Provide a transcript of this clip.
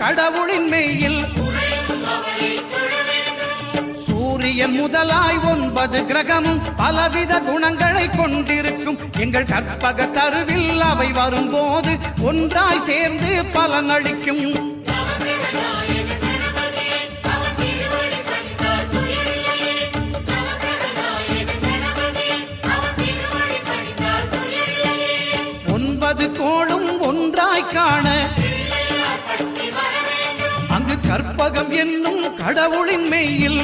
கடவுளின் மெய்யில் சூரியன் முதலாய் 9 கிரகமும் பலவித குணங்களை கொண்டிருக்கும் எங்கள் கற்பக தருவில் அவை வரும்போது ஒன்றாய் சேர்ந்து பலனளிக்கும். கோளும் ஒன்றாய் காண அங்கு கற்பகம் என்னும் கடவுளின் மெய்யில்